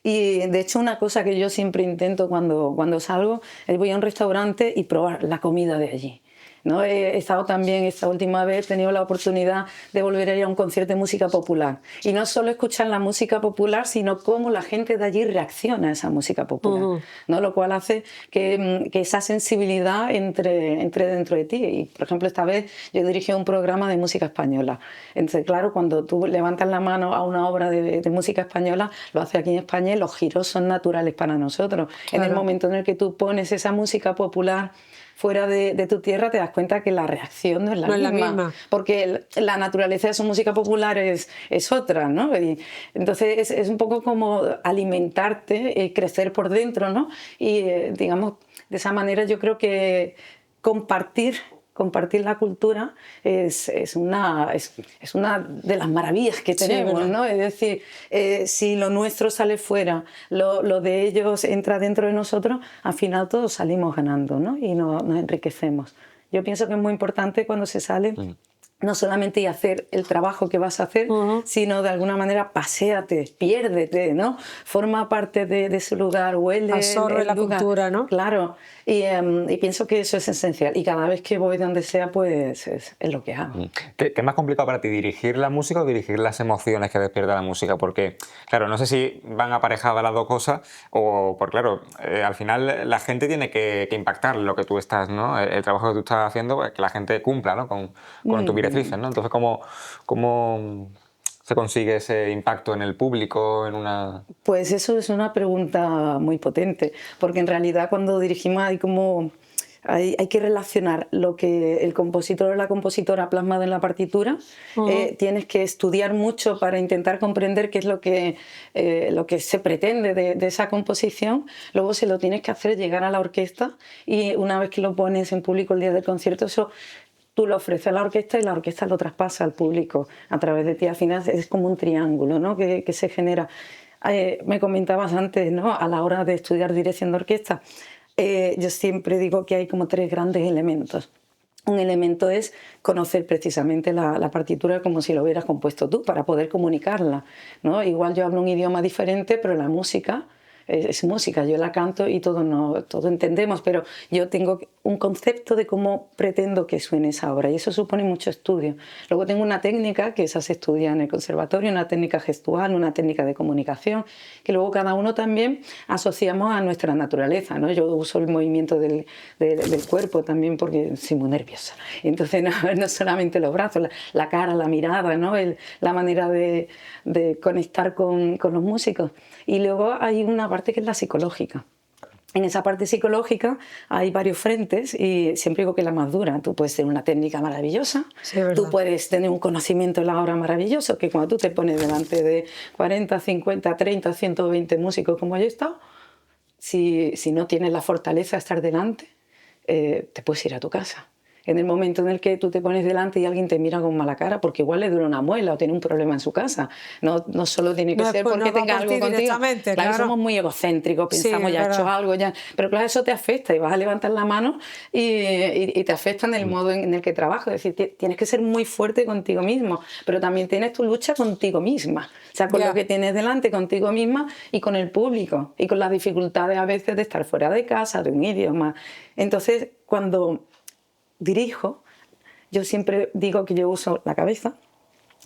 [SPEAKER 4] Y de hecho una cosa que yo siempre intento cuando salgo es voy a un restaurante y probar la comida de allí, ¿no? He estado también esta última vez, he tenido la oportunidad de volver a ir a un concierto de música popular. Y no solo escuchar la música popular, sino cómo la gente de allí reacciona a esa música popular, ¿no? Lo cual hace que esa sensibilidad entre dentro de ti. Y, por ejemplo, esta vez yo dirigí un programa de música española. Entonces, claro, cuando tú levantas la mano a una obra de música española, lo hace aquí en España y los giros son naturales para nosotros.
[SPEAKER 2] Claro.
[SPEAKER 4] En el momento en el que tú pones esa música popular fuera de tu tierra, te das cuenta que la reacción no es la misma. Porque la naturaleza de su música popular es otra, ¿no? Y entonces es un poco como alimentarte, crecer por dentro, ¿no? Y digamos, de esa manera yo creo que compartir compartir la cultura es una de las maravillas que tenemos,
[SPEAKER 2] Sí,
[SPEAKER 4] ¿no? Es decir, si lo nuestro sale fuera, lo de ellos entra dentro de nosotros, al final todos salimos ganando, ¿no? Y nos enriquecemos. Yo pienso que es muy importante cuando se sale no solamente ir a hacer el trabajo que vas a hacer, sino de alguna manera paséate, piérdete, ¿no? Forma parte de ese lugar, huele
[SPEAKER 2] Absorbe la
[SPEAKER 4] lugar.
[SPEAKER 2] cultura, ¿no?
[SPEAKER 4] Claro, y pienso que eso es esencial. Y cada vez que voy donde sea, pues es lo que hago.
[SPEAKER 1] ¿Qué es más complicado para ti, dirigir la música o dirigir las emociones que despierta la música? Porque, claro, no sé si van aparejadas las dos cosas o, porque claro, al final la gente tiene que impactar lo que tú estás, ¿no? El trabajo que tú estás haciendo, pues, que la gente cumpla, ¿no? con tus directrices, ¿no? Entonces, ¿cómo se consigue ese impacto en el público, en una...?
[SPEAKER 4] Pues eso es una pregunta muy potente, porque en realidad cuando dirigimos hay que relacionar lo que el compositor o la compositora ha plasmado en la partitura. Tienes que estudiar mucho para intentar comprender qué es lo que se pretende de esa composición. Luego se lo tienes que hacer llegar a la orquesta y una vez que lo pones en público el día del concierto, eso tú lo ofreces a la orquesta y la orquesta lo traspasa al público a través de ti. Al final es como un triángulo, ¿no? que se genera. Me comentabas antes, ¿no? A la hora de estudiar dirección de orquesta, yo siempre digo que hay como 3 grandes elementos. Un elemento es conocer precisamente la partitura como si lo hubieras compuesto tú, para poder comunicarla, ¿no? Igual yo hablo un idioma diferente, pero la música es música, yo la canto y todos entendemos, pero yo tengo un concepto de cómo pretendo que suene esa obra y eso supone mucho estudio. Luego tengo una técnica, que esa se estudia en el conservatorio, una técnica gestual, una técnica de comunicación, que luego cada uno también asociamos a nuestra naturaleza, ¿no? Yo uso el movimiento del cuerpo también porque soy muy nerviosa. Entonces no solamente los brazos, la cara, la mirada, ¿no? La manera de conectar con los músicos. Y luego hay una parte que es la psicológica. En esa parte psicológica hay varios frentes y siempre digo que es la más dura. Tú puedes tener una técnica maravillosa,
[SPEAKER 2] Sí, ¿verdad?
[SPEAKER 4] tú puedes tener un conocimiento de la obra maravilloso, que cuando tú te pones delante de 40, 50, 30, 120 músicos como yo he estado, si no tienes la fortaleza de estar delante, te puedes ir a tu casa. En el momento en el que tú te pones delante y alguien te mira con mala cara, porque igual le duele una muela o tiene un problema en su casa. No solo tiene que ser porque tenga algo contigo. Claro, somos muy egocéntricos, pensamos,
[SPEAKER 2] Sí,
[SPEAKER 4] ya he hecho algo, ya. Pero claro, eso te afecta y vas a levantar la mano y te afecta en el modo en el que trabajas. Es decir, tienes que ser muy fuerte contigo mismo, pero también tienes tu lucha contigo misma. O sea, con lo que tienes delante, contigo misma y con el público. Y con las dificultades a veces de estar fuera de casa, de un idioma. Entonces, cuando dirijo, yo siempre digo que yo uso la cabeza,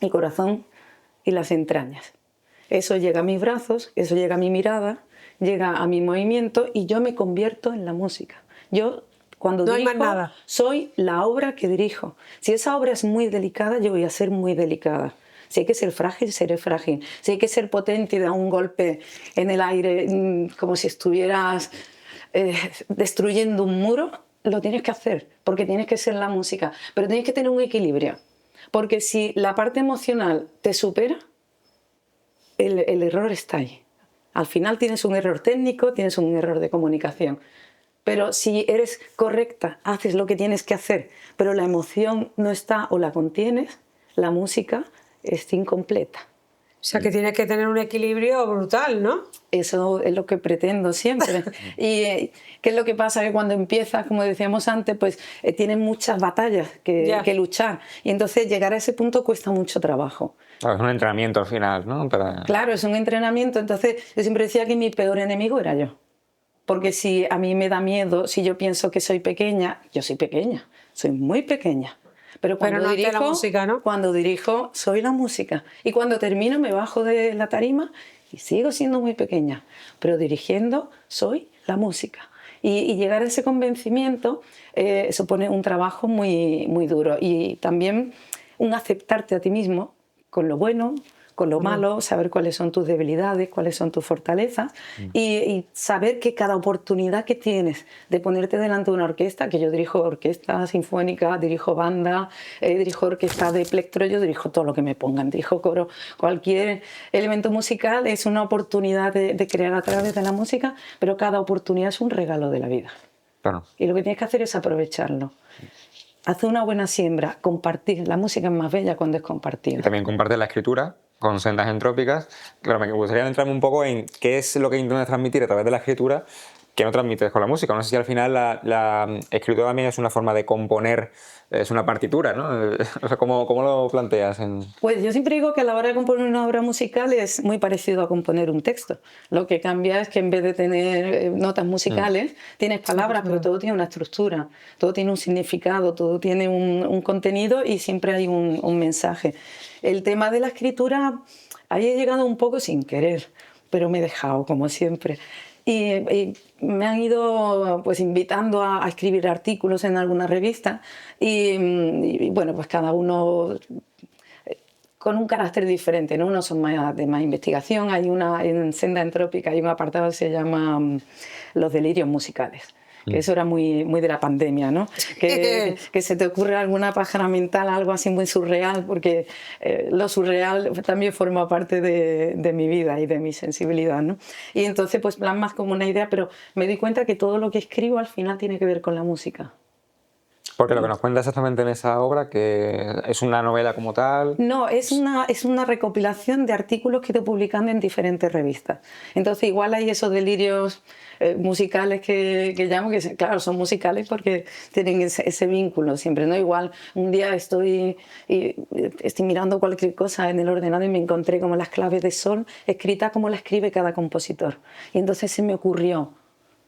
[SPEAKER 4] el corazón y las entrañas. Eso llega a mis brazos, eso llega a mi mirada, llega a mi movimiento y yo me convierto en la música. Yo, cuando
[SPEAKER 2] no
[SPEAKER 4] dirijo,
[SPEAKER 2] hay más nada.
[SPEAKER 4] soy la obra que dirijo. Si esa obra es muy delicada, yo voy a ser muy delicada. Si hay que ser frágil, seré frágil. Si hay que ser potente y dar un golpe en el aire como si estuvieras destruyendo un muro, lo tienes que hacer, porque tienes que ser la música, pero tienes que tener un equilibrio, porque si la parte emocional te supera, el error está ahí. Al final tienes un error técnico, tienes un error de comunicación, pero si eres correcta, haces lo que tienes que hacer, pero la emoción no está o la contienes, la música es incompleta.
[SPEAKER 2] O sea, que tienes que tener un equilibrio brutal, ¿no?
[SPEAKER 4] Eso es lo que pretendo siempre. ¿Y qué es lo que pasa? Que cuando empiezas, como decíamos antes, pues tienes muchas batallas que luchar. Y entonces llegar a ese punto cuesta mucho trabajo.
[SPEAKER 1] Claro, es un entrenamiento al final, ¿no?
[SPEAKER 4] Claro, es un entrenamiento. Entonces yo siempre decía que mi peor enemigo era yo. Porque si a mí me da miedo, si yo pienso que soy pequeña, yo soy pequeña, soy muy pequeña. Pero cuando dirijo,
[SPEAKER 2] la música, ¿no?
[SPEAKER 4] Cuando dirijo, soy la música. Y cuando termino, me bajo de la tarima y sigo siendo muy pequeña. Pero dirigiendo, soy la música. Y llegar a ese convencimiento supone un trabajo muy, muy duro. Y también un aceptarte a ti mismo con lo bueno, con lo malo, saber cuáles son tus debilidades, cuáles son tus fortalezas y saber que cada oportunidad que tienes de ponerte delante de una orquesta, que yo dirijo orquesta sinfónica, dirijo banda, dirijo orquesta de plectro, yo dirijo todo lo que me pongan, dirijo coro, cualquier elemento musical es una oportunidad de crear a través de la música, pero cada oportunidad es un regalo de la vida.
[SPEAKER 1] Claro.
[SPEAKER 4] Y lo que tienes que hacer es aprovecharlo. hacer una buena siembra, compartir. La música es más bella cuando es compartida.
[SPEAKER 1] Y también compartes la escritura con Sendas Entrópicas. Claro, me gustaría entrarme un poco en qué es lo que intentas transmitir a través de la escritura que no transmites con la música. No sé si al final la escritura también es una forma de componer, es una partitura, ¿no? O sea, ¿cómo lo planteas?
[SPEAKER 4] Pues yo siempre digo que a la hora de componer una obra musical es muy parecido a componer un texto. Lo que cambia es que en vez de tener notas musicales, tienes palabras, pero todo tiene una estructura, todo tiene un significado, todo tiene un contenido y siempre hay un mensaje. El tema de la escritura, ahí he llegado un poco sin querer, pero me he dejado, como siempre. Y me han ido pues invitando a escribir artículos en alguna revista y bueno, pues cada uno con un carácter diferente, ¿no? Unos son más de más investigación, en Senda Entrópica hay un apartado que se llama Los delirios musicales. Que eso era muy de la pandemia, ¿no? Que se te ocurre alguna pájara mental, algo así muy surreal, porque lo surreal también forma parte de mi vida y de mi sensibilidad, ¿no? Y entonces pues plasmas como una idea, pero me di cuenta que todo lo que escribo al final tiene que ver con la música.
[SPEAKER 1] Porque lo que nos cuenta exactamente en esa obra, que es una novela como tal...
[SPEAKER 4] No, es una recopilación de artículos que estoy publicando en diferentes revistas. Entonces igual hay esos delirios musicales que llamo, que claro, son musicales porque tienen ese vínculo siempre, ¿no? Igual un día estoy mirando cualquier cosa en el ordenador y me encontré como las claves de sol escritas como la escribe cada compositor. Y entonces se me ocurrió,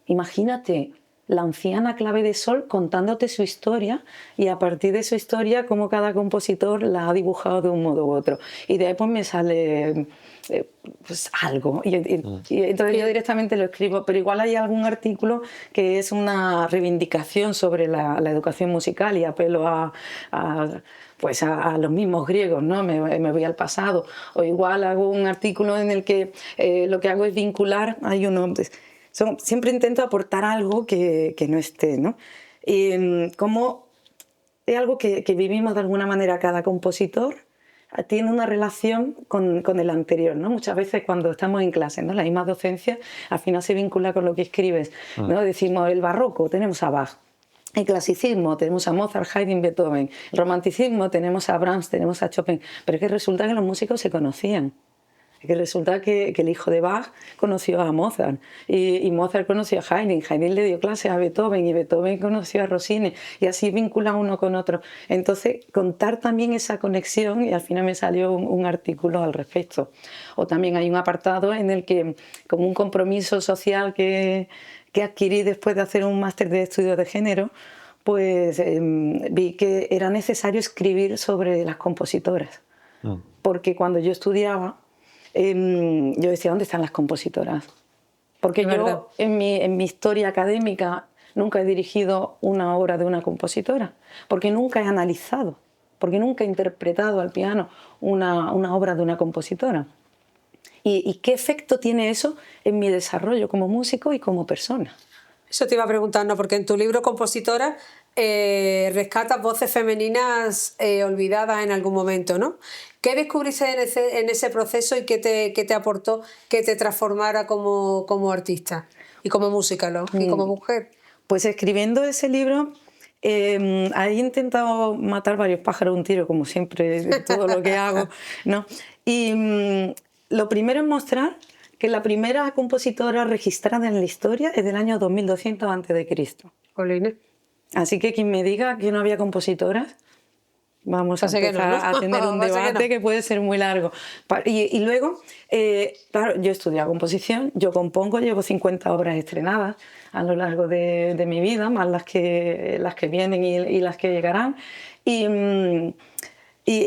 [SPEAKER 4] imagínate la anciana clave de sol contándote su historia y a partir de su historia cómo cada compositor la ha dibujado de un modo u otro. Y de ahí pues me sale pues algo. Y entonces yo directamente lo escribo, pero igual hay algún artículo que es una reivindicación sobre la educación musical y apelo a los mismos griegos, ¿no? Me voy al pasado. O igual hago un artículo en el que lo que hago es vincular, siempre intento aportar algo que no esté, ¿no? Y como es algo que vivimos de alguna manera cada compositor, tiene una relación con el anterior, ¿no? Muchas veces cuando estamos en clase, ¿no? La misma docencia al final se vincula con lo que escribes, ¿no? Decimos el barroco, tenemos a Bach. El clasicismo, tenemos a Mozart, Haydn, Beethoven. El romanticismo, tenemos a Brahms, tenemos a Chopin. Pero es que resulta que los músicos se conocían. Que resulta que el hijo de Bach conoció a Mozart y Mozart conoció a Haydn, Haydn le dio clases a Beethoven y Beethoven conoció a Rossini y así vinculan uno con otro. Entonces, contar también esa conexión y al final me salió un artículo al respecto. O también hay un apartado en el que, como un compromiso social que adquirí después de hacer un máster de estudios de género, pues vi que era necesario escribir sobre las compositoras. Porque cuando yo estudiaba, yo decía, ¿dónde están las compositoras? Porque yo en mi historia académica nunca he dirigido una obra de una compositora, porque nunca he analizado, porque nunca he interpretado al piano una obra de una compositora. ¿Y qué efecto tiene eso en mi desarrollo como músico y como persona?
[SPEAKER 2] Eso te iba preguntando, porque en tu libro Compositora rescatas voces femeninas olvidadas en algún momento, ¿no? ¿Qué descubriste en ese proceso y qué te aportó que te transformara como artista y como música, ¿no? Y como mujer?
[SPEAKER 4] Pues escribiendo ese libro he intentado matar varios pájaros de un tiro, como siempre, todo lo que hago, ¿no? Y lo primero es mostrar que la primera compositora registrada en la historia es del año 2200 a.C.
[SPEAKER 2] Jolines.
[SPEAKER 4] Así que quien me diga que no había compositoras, vamos a empezar a tener un debate que puede ser muy largo. Y luego, claro, yo he estudiado composición, yo compongo, llevo 50 obras estrenadas a lo largo de mi vida, más las que vienen y las que llegarán. Y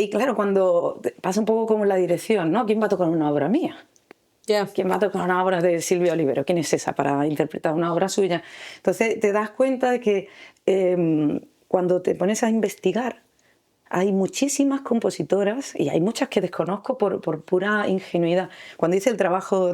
[SPEAKER 4] claro, cuando pasa un poco como la dirección, ¿no? ¿Quién va a tocar una obra mía? ¿Quién va a tocar una obra de Silvia Olivero? ¿Quién es esa para interpretar una obra suya? Entonces te das cuenta de que cuando te pones a investigar, hay muchísimas compositoras y hay muchas que desconozco por pura ingenuidad. Cuando hice el trabajo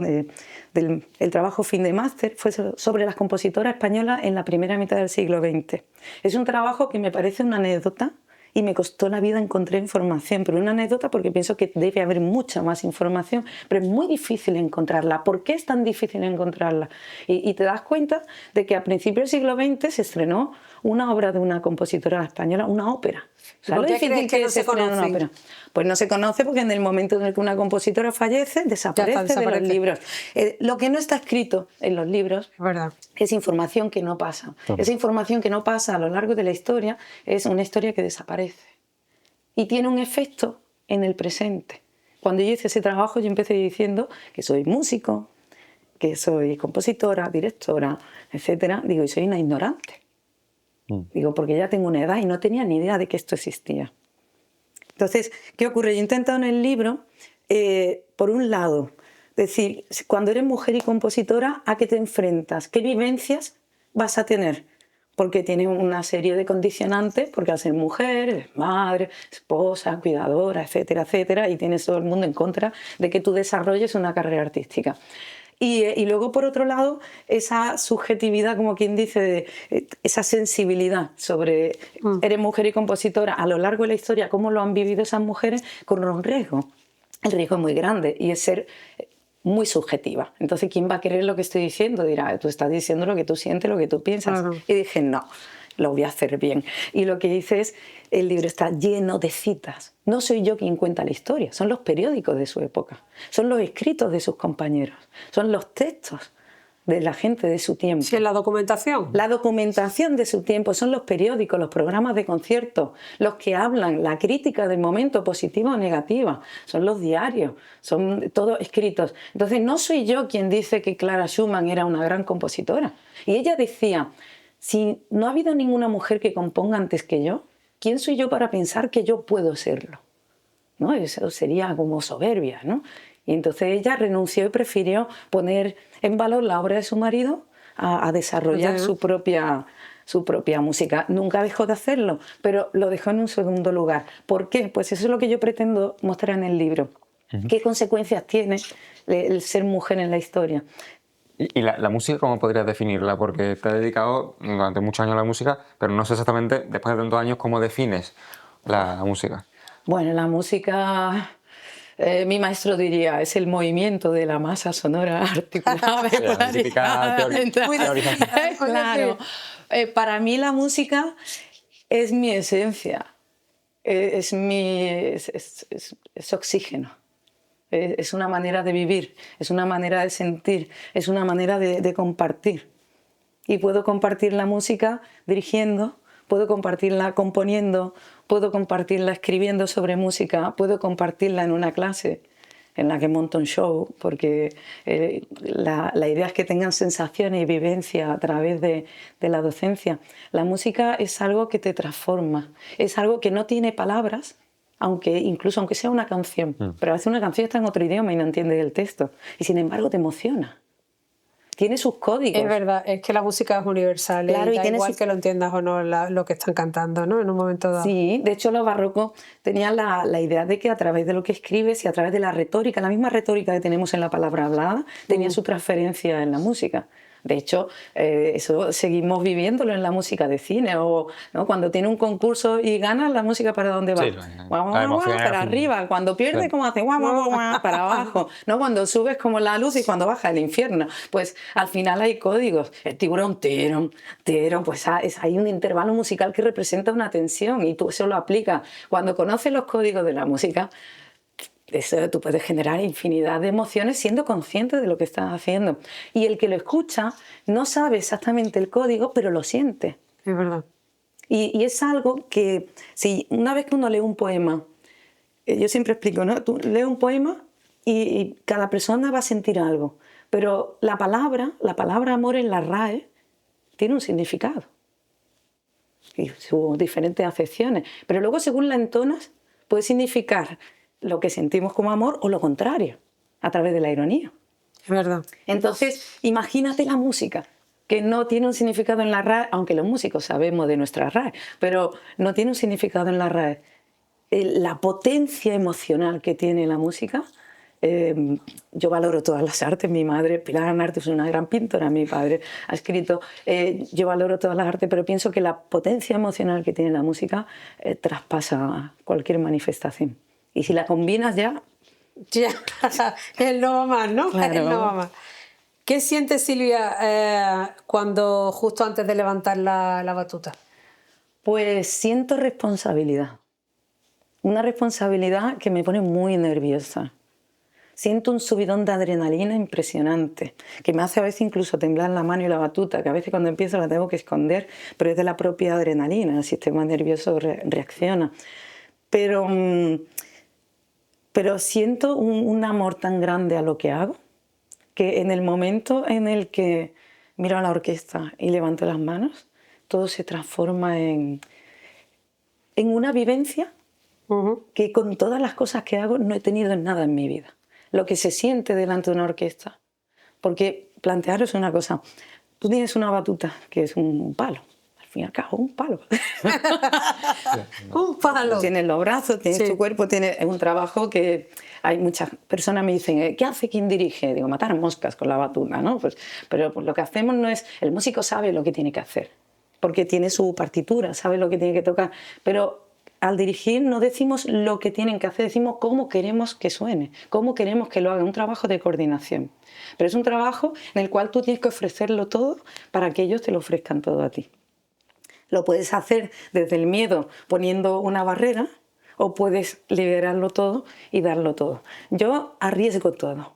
[SPEAKER 4] fin de máster fue sobre las compositoras españolas en la primera mitad del siglo XX. Es un trabajo que me parece una anécdota y me costó la vida encontrar información, pero una anécdota porque pienso que debe haber mucha más información, pero es muy difícil encontrarla. ¿Por qué es tan difícil encontrarla? Y te das cuenta de que a principios del siglo XX se estrenó una obra de una compositora española, una ópera. ¿Sabes
[SPEAKER 2] ¿Por
[SPEAKER 4] lo
[SPEAKER 2] qué
[SPEAKER 4] difícil
[SPEAKER 2] crees que no
[SPEAKER 4] es
[SPEAKER 2] se
[SPEAKER 4] estrenar una
[SPEAKER 2] conoce?
[SPEAKER 4] ópera? Pues no se conoce porque en el momento en el que una compositora fallece, desaparece de
[SPEAKER 2] desaparece.
[SPEAKER 4] los libros. Lo que no está escrito en los libros
[SPEAKER 2] Es verdad.
[SPEAKER 4] es información que no pasa. Esa información que no pasa a lo largo de la historia es una historia que desaparece. Y tiene un efecto en el presente. Cuando yo hice ese trabajo, yo empecé diciendo que soy músico, que soy compositora, directora, etcétera. Digo, y soy una ignorante. Digo, porque ya tengo una edad y no tenía ni idea de que esto existía. Entonces, ¿qué ocurre? Yo he intentado en el libro, por un lado, decir, cuando eres mujer y compositora, ¿a qué te enfrentas? ¿Qué vivencias vas a tener? Porque tienes una serie de condicionantes, porque al ser mujer, eres madre, esposa, cuidadora, etcétera, etcétera, y tienes todo el mundo en contra de que tú desarrolles una carrera artística. Y luego, por otro lado, esa subjetividad, como quien dice, esa sensibilidad sobre eres mujer y compositora a lo largo de la historia, cómo lo han vivido esas mujeres, con un riesgo. El riesgo es muy grande y es ser muy subjetiva. Entonces, ¿quién va a querer lo que estoy diciendo? Dirá, tú estás diciendo lo que tú sientes, lo que tú piensas.
[SPEAKER 2] Claro.
[SPEAKER 4] Y dije, no, lo voy a hacer bien. Y lo que hice es, el libro está lleno de citas. No soy yo quien cuenta la historia, son los periódicos de su época, son los escritos de sus compañeros, son los textos de la gente de su tiempo.
[SPEAKER 2] Sí, en la documentación.
[SPEAKER 4] La documentación de su tiempo, son los periódicos, los programas de conciertos, los que hablan, la crítica del momento, positiva o negativa, son los diarios, son todos escritos. Entonces, no soy yo quien dice que Clara Schumann era una gran compositora. Y ella decía, si no ha habido ninguna mujer que componga antes que yo, ¿quién soy yo para pensar que yo puedo serlo? ¿No? Eso sería como soberbia, ¿no? Y entonces ella renunció y prefirió poner en valor la obra de su marido a desarrollar su propia música. Nunca dejó de hacerlo, pero lo dejó en un segundo lugar. ¿Por qué? Pues eso es lo que yo pretendo mostrar en el libro. ¿Qué consecuencias tiene el ser mujer en la historia?
[SPEAKER 1] ¿Y la música cómo podrías definirla? Porque te has dedicado durante muchos años a la música, pero no sé exactamente, después de tantos años, cómo defines la música.
[SPEAKER 4] Bueno, la música, mi maestro diría, es el movimiento de la masa sonora articulada.
[SPEAKER 1] La típica teorización.
[SPEAKER 4] Claro. Para mí la música es mi esencia, es oxígeno. Es una manera de vivir, es una manera de sentir, es una manera de compartir. Y puedo compartir la música dirigiendo, puedo compartirla componiendo, puedo compartirla escribiendo sobre música, puedo compartirla en una clase en la que monto un show, porque la idea es que tengan sensaciones y vivencia a través de la docencia. La música es algo que te transforma, es algo que no tiene palabras, incluso aunque sea una canción, pero a veces una canción está en otro idioma y no entiendes el texto, y sin embargo te emociona. Tiene sus códigos.
[SPEAKER 2] Es verdad, es que la música es universal,
[SPEAKER 4] Claro,
[SPEAKER 2] y
[SPEAKER 4] y
[SPEAKER 2] da
[SPEAKER 4] tiene
[SPEAKER 2] igual que lo entiendas o no lo que están cantando, ¿no? En un momento dado.
[SPEAKER 4] Sí, de hecho los barrocos tenían la idea de que a través de lo que escribes y a través de la retórica, la misma retórica que tenemos en la palabra hablada, tenía su transferencia en la música. De hecho, eso seguimos viviéndolo en la música de cine, o ¿no? Cuando tiene un concurso y gana, la música ¿para dónde va?
[SPEAKER 1] Sí,
[SPEAKER 4] Guau, guau, guau, para arriba. Cuando pierde,
[SPEAKER 1] sí.
[SPEAKER 4] ¿cómo hace? Guau, guau, guau, guau, para abajo. ¿No? Cuando subes como la luz y cuando baja el infierno. Pues al final hay códigos. El tiburón, tiron, tiron, pues hay un intervalo musical que representa una tensión y tú eso lo aplicas. Cuando conoces los códigos de la música, eso, tú puedes generar infinidad de emociones siendo consciente de lo que estás haciendo. Y el que lo escucha no sabe exactamente el código, pero lo siente.
[SPEAKER 2] Es verdad.
[SPEAKER 4] Y es algo que, si una vez que uno lee un poema, yo siempre explico, ¿no? Tú lees un poema y cada persona va a sentir algo. Pero la palabra amor en la RAE tiene un significado. Y sus diferentes acepciones. Pero luego, según la entonas, puede significar lo que sentimos como amor o lo contrario, a través de la ironía.
[SPEAKER 2] Es verdad.
[SPEAKER 4] Entonces, imagínate la música, que no tiene un significado en la RAE, aunque los músicos sabemos de nuestra RAE, pero no tiene un significado en la RAE. La potencia emocional que tiene la música Yo valoro todas las artes. Mi madre, Pilar Arnarte, es una gran pintora, mi padre ha escrito. Yo valoro todas las artes, pero pienso que la potencia emocional que tiene la música traspasa cualquier manifestación. Y si la combinas ya...
[SPEAKER 2] Ya, él no va más, ¿no?
[SPEAKER 4] Claro.
[SPEAKER 2] Él no va más. ¿Qué siente Silvia cuando justo antes de levantar la batuta?
[SPEAKER 4] Pues siento responsabilidad. Una responsabilidad que me pone muy nerviosa. Siento un subidón de adrenalina impresionante, que me hace a veces incluso temblar la mano y la batuta, que a veces cuando empiezo la tengo que esconder, pero es de la propia adrenalina, el sistema nervioso reacciona. Pero siento un amor tan grande a lo que hago, que en el momento en el que miro a la orquesta y levanto las manos, todo se transforma en una vivencia que con todas las cosas que hago no he tenido en nada en mi vida. Lo que se siente delante de una orquesta. Porque plantearos una cosa, tú tienes una batuta que es un palo, al fin y al cabo, un palo.
[SPEAKER 2] Un palo.
[SPEAKER 4] Tienes los brazos, tienes tu cuerpo, es un trabajo que hay muchas personas me dicen, ¿qué hace quien dirige? Digo, matar moscas con la batuta, ¿no? Pero lo que hacemos no es, el músico sabe lo que tiene que hacer, porque tiene su partitura, sabe lo que tiene que tocar, pero al dirigir no decimos lo que tienen que hacer, decimos cómo queremos que suene, cómo queremos que lo haga, un trabajo de coordinación. Pero es un trabajo en el cual tú tienes que ofrecerlo todo para que ellos te lo ofrezcan todo a ti. Lo puedes hacer desde el miedo poniendo una barrera o puedes liberarlo todo y darlo todo. Yo arriesgo todo.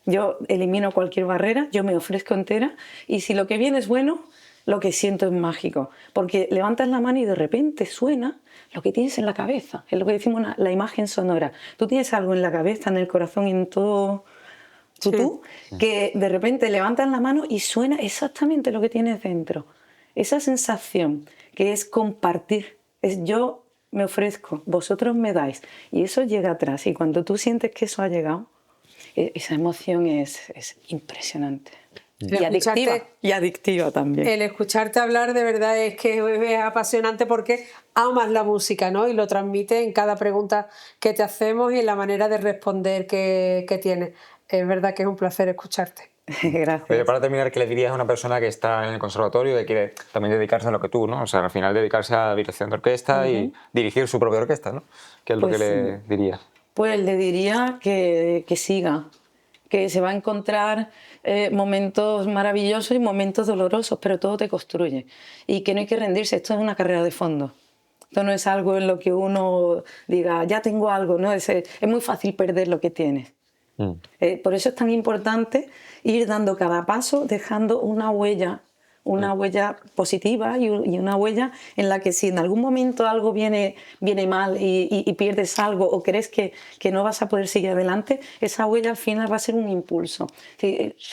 [SPEAKER 4] Yo elimino cualquier barrera, yo me ofrezco entera y si lo que viene es bueno, lo que siento es mágico. Porque levantas la mano y de repente suena lo que tienes en la cabeza. Es lo que decimos la imagen sonora. Tú tienes algo en la cabeza, en el corazón, en todo tú, que de repente levantas la mano y suena exactamente lo que tienes dentro. Esa sensación que es compartir, es yo me ofrezco, vosotros me dais. Y eso llega atrás. Y cuando tú sientes que eso ha llegado, esa emoción es impresionante. Y adictiva también.
[SPEAKER 2] El escucharte hablar de verdad es que es apasionante porque amas la música, ¿no? Y lo transmites en cada pregunta que te hacemos y en la manera de responder que tienes. Es verdad que es un placer escucharte.
[SPEAKER 4] Gracias.
[SPEAKER 1] Oye, para terminar, ¿qué le dirías a una persona que está en el conservatorio y quiere también dedicarse a lo que tú, ¿no? O sea, al final dedicarse a la dirección de orquesta y dirigir su propia orquesta, ¿no? ¿Qué es lo que le dirías?
[SPEAKER 4] Pues le diría que siga, que se va a encontrar momentos maravillosos y momentos dolorosos, pero todo te construye. Y que no hay que rendirse, esto es una carrera de fondo. Esto no es algo en lo que uno diga, ya tengo algo, ¿no? Es muy fácil perder lo que tienes. Por eso es tan importante ir dando cada paso, dejando una huella positiva y una huella en la que si en algún momento algo viene mal y pierdes algo o crees que no vas a poder seguir adelante, esa huella al final va a ser un impulso.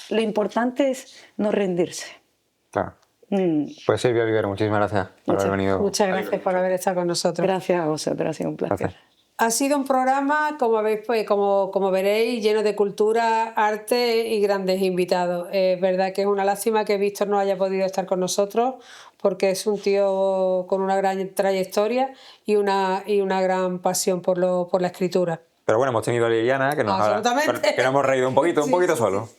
[SPEAKER 4] Lo importante es no rendirse.
[SPEAKER 1] Claro. Pues Silvia Olivero, muchísimas gracias por haber venido.
[SPEAKER 2] Muchas gracias por haber estado con nosotros.
[SPEAKER 4] Gracias a vosotros, ha sido un placer.
[SPEAKER 1] Gracias.
[SPEAKER 2] Ha sido un programa, como veréis, lleno de cultura, arte y grandes invitados. Es verdad que es una lástima que Víctor no haya podido estar con nosotros porque es un tío con una gran trayectoria y una gran pasión por la escritura.
[SPEAKER 1] Pero bueno, hemos tenido a Liliana, que nos hemos reído un poquito solo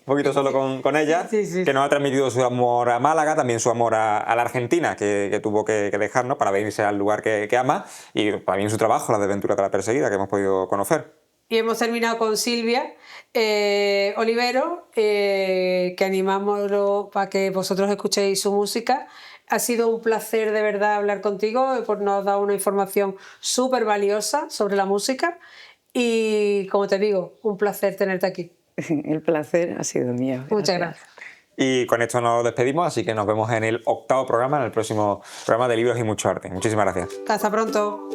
[SPEAKER 1] con ella, que nos ha transmitido su amor a Málaga, también su amor a la Argentina, que tuvo que dejar, ¿no?, para venirse al lugar que ama, y también su trabajo, la desventura de la perseguida, que hemos podido conocer.
[SPEAKER 2] Y hemos terminado con Silvia Olivero, que animamos para que vosotros escuchéis su música. Ha sido un placer de verdad hablar contigo, porque nos has dado una información súper valiosa sobre la música. Y como te digo, un placer tenerte aquí.
[SPEAKER 4] El placer ha sido mío.
[SPEAKER 2] Muchas gracias.
[SPEAKER 1] Y con esto nos despedimos, así que nos vemos en el 8º programa, en el próximo programa de Libros y Mucho Arte. Muchísimas gracias.
[SPEAKER 2] Hasta pronto.